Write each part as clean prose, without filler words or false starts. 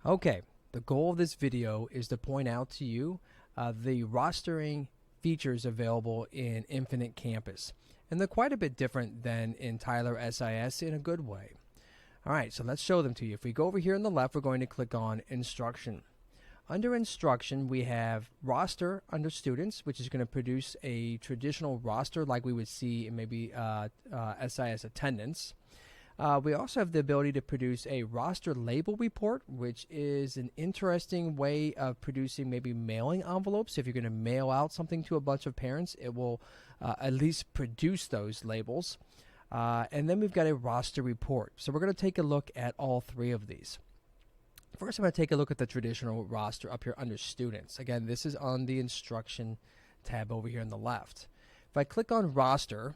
Okay, the goal of this video is to point out to you the rostering features available in Infinite Campus. And they're quite a bit different than in Tyler SIS in a good way. All right, so let's show them to you. If we go over here on the left, we're going to click on Instruction. Under Instruction, we have Roster under Students, which is going to produce a traditional roster like we would see in maybe SIS attendance. We also have the ability to produce a roster label report, which is an interesting way of producing maybe mailing envelopes. If you're going to mail out something to a bunch of parents, it will at least produce those labels. And then we've got a roster report. So we're going to take a look at all three of these. First, I'm going to take a look at the traditional roster up here under Students. Again, this is on the Instruction tab over here on the left. If I click on Roster,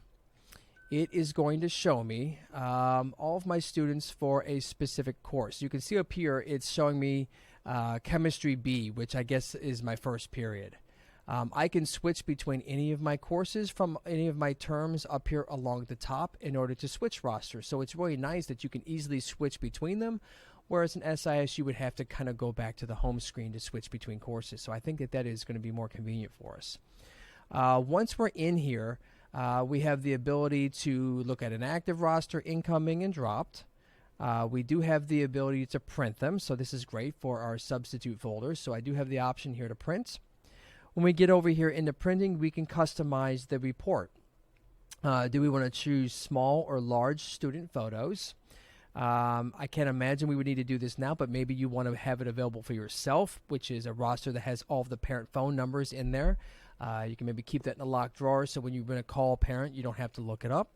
it is going to show me all of my students for a specific course. You can see up here it's showing me Chemistry B, which I guess is my first period. I can switch between any of my courses from any of my terms up here along the top in order to switch rosters. So it's really nice that you can easily switch between them, whereas in SIS you would have to kind of go back to the home screen to switch between courses. So I think that is going to be more convenient for us. Once we're in here, we have the ability to look at an active roster, incoming and dropped. We do have the ability to print them, so this is great for our substitute folders. So I do have the option here to print. When we get over here into printing, we can customize the report. Do we want to choose small or large student photos? I can't imagine we would need to do this now, but maybe you want to have it available for yourself, which is a roster that has all of the parent phone numbers in there. You can maybe keep that in a locked drawer so when you're going to call a parent, you don't have to look it up.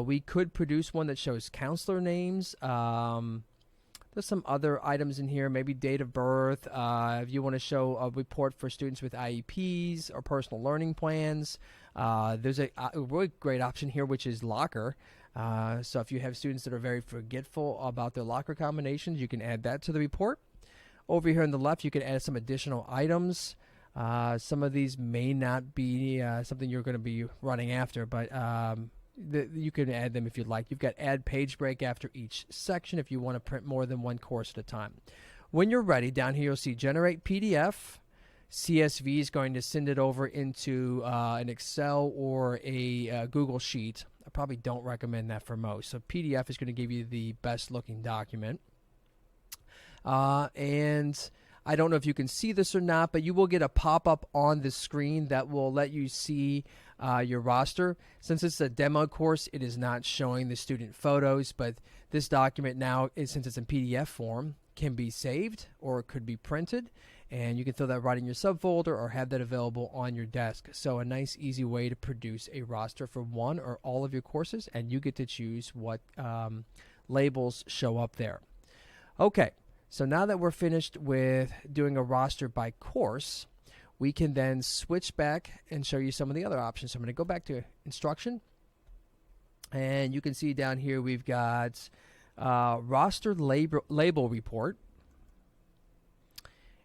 We could produce one that shows counselor names. There's some other items in here, maybe date of birth. If you want to show a report for students with IEPs or personal learning plans, there's a really great option here, which is locker. So if you have students that are very forgetful about their locker combinations, you can add that to the report. Over here on the left, you can add some additional items. Some of these may not be something you're going to be running after, but you can add them if you'd like. You've got add page break after each section if you want to print more than one course at a time. When you're ready, down here you'll see generate PDF. CSV is going to send it over into an Excel or a Google Sheet. I probably don't recommend that for most. So PDF is going to give you the best looking document. And I don't know if you can see this or not, but you will get a pop-up on the screen that will let you see your roster. Since it's a demo course, it is not showing the student photos, but this document now, since it's in PDF form, can be saved or it could be printed, and you can throw that right in your subfolder or have that available on your desk. So a nice, easy way to produce a roster for one or all of your courses, and you get to choose what labels show up there. Okay. So now that we're finished with doing a roster by course, we can then switch back and show you some of the other options. So I'm going to go back to Instruction. And you can see down here we've got roster label report.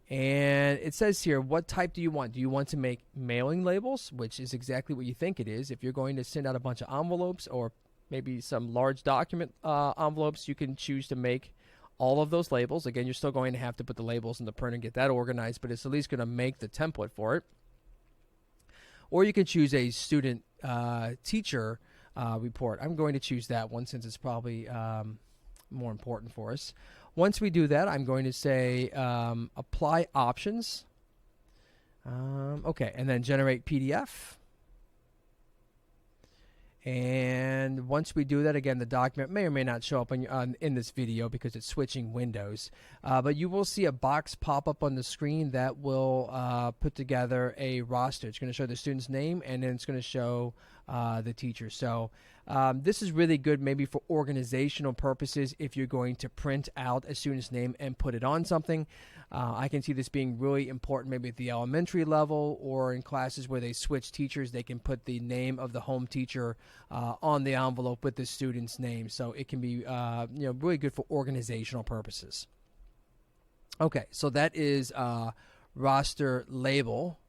And it says here, what type do you want? Do you want to make mailing labels, which is exactly what you think it is. If you're going to send out a bunch of envelopes or maybe some large document envelopes, you can choose to make all of those labels. Again, you're still going to have to put the labels in the printer and get that organized, but it's at least going to make the template for it. Or you can choose a student teacher report. I'm going to choose that one since it's probably more important for us. Once we do that, I'm going to say apply options. Okay, and then generate PDF. And once we do that, again, the document may or may not show up in this video because it's switching windows. But you will see a box pop up on the screen that will put together a roster. It's going to show the student's name, and then it's going to show the teacher. So this is really good maybe for organizational purposes if you're going to print out a student's name and put it on something. I can see this being really important maybe at the elementary level or in classes where they switch teachers. They can put the name of the home teacher on the envelope with the student's name. So it can be really good for organizational purposes. Okay, so that is roster label.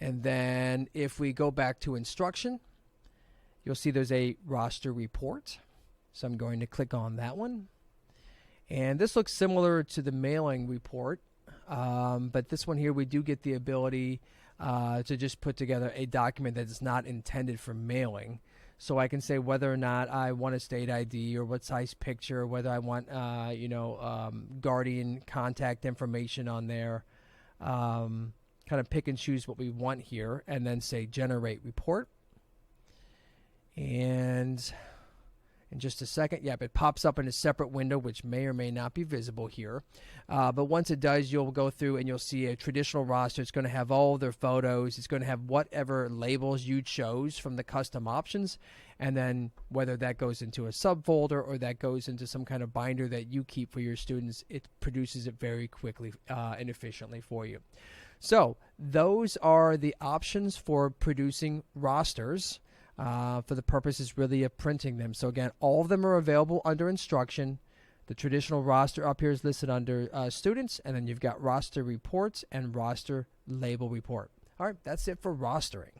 And then if we go back to Instruction, you'll see there's a roster report. So I'm going to click on that one. And this looks similar to the mailing report, but this one here we do get the ability to just put together a document that is not intended for mailing. So I can say whether or not I want a state ID or what size picture, whether I want guardian contact information on there. Kind of pick and choose what we want here, and then say generate report. And in just a second, yep, it pops up in a separate window, which may or may not be visible here. But once it does, you'll go through and you'll see a traditional roster. It's going to have all of their photos. It's going to have whatever labels you chose from the custom options. And then whether that goes into a subfolder or that goes into some kind of binder that you keep for your students, it produces it very quickly and efficiently for you. So those are the options for producing rosters. For the purposes really of printing them. So again, all of them are available under instruction. The traditional roster up here is listed under students, and then you've got roster reports and roster label report. All right, that's it for rostering.